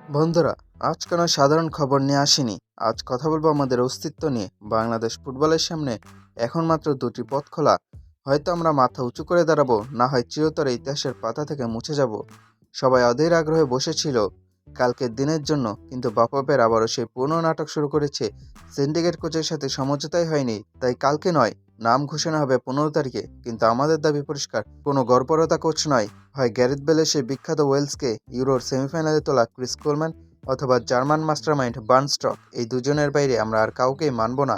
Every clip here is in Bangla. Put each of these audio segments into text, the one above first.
বন্ধুরা, আজ কোনো সাধারণ খবর নিয়ে আসিনি। আজ কথা বলবো আমাদের অস্তিত্ব নিয়ে। বাংলাদেশ ফুটবলের সামনে এখন মাত্র দুটি পথ খোলা। হয়তো আমরা মাথা উঁচু করে দাঁড়াবো, না হয় চিরতরে ইতিহাসের পাতা থেকে মুছে যাব। সবাই অধীর আগ্রহে বসেছিল কালকের দিনের জন্য, কিন্তু বাফুফের আবারও সেই পুরনো নাটক শুরু করেছে। সিন্ডিকেট কোচের সাথে সমঝোতাই হয়নি, তাই কালকে নয়, নাম ঘোষণা হবে 15 তারিখে। কিন্তু আমাদের দাবি পরিষ্কার, কোনো গড়পড়তা কোচ নয়। হয় গ্যারেথ বেলের সেই বিখ্যাত ওয়েলসকে ইউরোর সেমিফাইনালে তোলা ক্রিস কোলম্যান, অথবা জার্মান মাস্টারমাইন্ড বার্নস্টক। এই দুজনের বাইরে আমরা আর কাউকেই মানব না।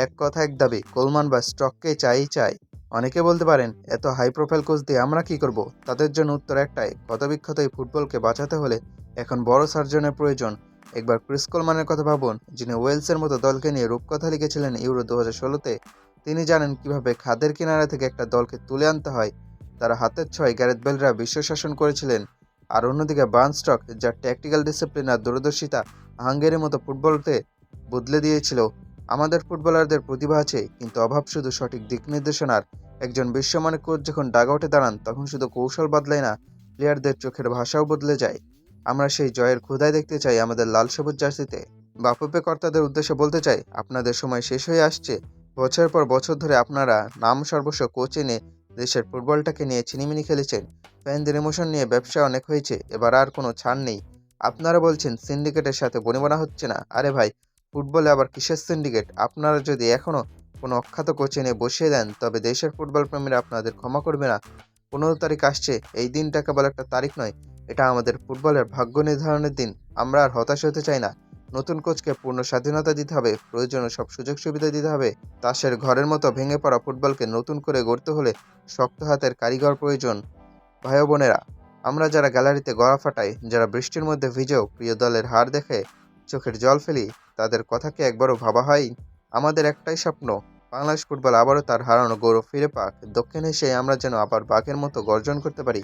এক কথা এক দাবি, কোলম্যান বা স্টককে চাই। অনেকে বলতে পারেন, এত হাই প্রোফাইল কোচ দিয়ে আমরা কি করব? তাদের জন্য উত্তর একটাই, ক্ষতবিক্ষত এই ফুটবলকে বাঁচাতে হলে এখন বড় সার্জনের প্রয়োজন। একবার ক্রিস কোলম্যানের কথা ভাবুন, যিনি ওয়েলসের মতো দলকে নিয়ে রূপকথা লিখেছিলেন ইউরো 2016-তে। তিনি জানেন কিভাবে খাদের কিনারা থেকে একটা দলকে তুলে আনতে হয়। তারা হাতের ছোঁয়ায় গ্যারেথ বেলরা বিশ্ব শাসন করেছিলেন। আর অন্যদিকে বার্নস্টক, যার ট্যাকটিক্যাল ডিসিপ্লিন আর দূরদর্শিতা হাঙ্গেরির মতো ফুটবলতে বদলে দিয়েছিল। আমাদের ফুটবলারদের প্রতিভা আছে, কিন্তু অভাব শুধু সঠিক দিক নির্দেশনার। একজন বিশ্বমানের কোচ যখন ডাগআউটে দাঁড়ান, তখন শুধু কৌশল বদলায় না, প্লেয়ারদের চোখের ভাষাও বদলে যায়। আমরা সেই জয়ের ক্ষুধায় দেখতে চাই আমাদের লাল সবুজ জার্সিতে। বাফুফে কর্তাদের উদ্দেশ্যে বলতে চাই, আপনাদের সময় শেষ হয়ে আসছে। বছর পর বছর ধরে আপনারা নাম সর্বস্ব কোচ এনে দেশের ফুটবলটাকে নিয়ে ছিনিমিনি খেলেছেন। ফ্যানদের ইমোশন নিয়ে ব্যবসা অনেক হয়েছে, এবার আর কোনো ছাড় নেই। আপনারা বলছেন সিন্ডিকেটের সাথে বনিবনা হচ্ছে না। আরে ভাই, ফুটবলে আবার কিসের সিন্ডিকেট? আপনারা যদি এখনও কোনো অখ্যাত কোচ এনে বসিয়ে দেন, তবে দেশের ফুটবল প্রেমীরা আপনাদের ক্ষমা করবে না। 15 তারিখ আসছে, এই দিনটা কেবল একটা তারিখ নয়, এটা আমাদের ফুটবলের ভাগ্য নির্ধারণের দিন। আমরা আর হতাশ হতে চাই না। নতুন কোচকে পূর্ণ স্বাধীনতা দিতে হবে, প্রয়োজনে সব সুযোগ সুবিধা দিতে হবে। তাসের ঘরের মতো ভেঙে পড়া ফুটবলকে নতুন করে গড়তে হলে শক্ত হাতের কারিগর প্রয়োজন। ভাই ও বোনেরা, আমরা যারা গ্যালারিতে গড়া ফাটাই, যারা বৃষ্টির মধ্যে ভিজেও প্রিয় দলের হার দেখে চোখের জল ফেলি, তাদের কথা কি একবারও ভাবা হয়? আমাদের একটাই স্বপ্ন, বাংলাদেশ ফুটবল আবারও তার হারানো গৌরব ফিরে পাক। দক্ষিণ এশিয়ায় আমরা যেন আবার বাঘের মতো গর্জন করতে পারি।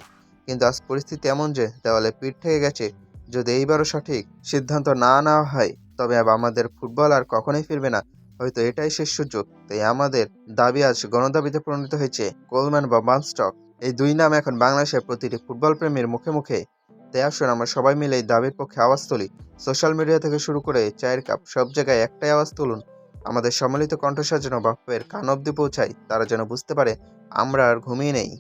কিন্তু আজ পরিস্থিতি এমন যে দেওয়ালে পিঠ থেকে গেছে। যদি এইবারও সঠিক সিদ্ধান্ত না নেওয়া হয়, তবে আমাদের ফুটবল আর কখনোই ফিরবে না। হয়তো এটাই শেষ সুযোগ। তাই আমাদের দাবি আজ গণদাবিতে পরিণত হয়েছে। কোলম্যান বা বার্নস্টক, এই দুই নাম এখন বাংলাদেশের প্রতিটি ফুটবল প্রেমীর মুখে মুখে। তাই আসুন আমরা সবাই মিলে এই দাবির পক্ষে আওয়াজ তুলি। সোশ্যাল মিডিয়া থেকে শুরু করে চায়ের কাপ, সব জায়গায় একটাই আওয়াজ তুলুন। আমাদের সম্মিলিত কণ্ঠস্বর যেন বাফুফের কান অব্দি পৌঁছায়, তারা যেন বুঝতে পারে আমরা আর ঘুমিয়ে নেই।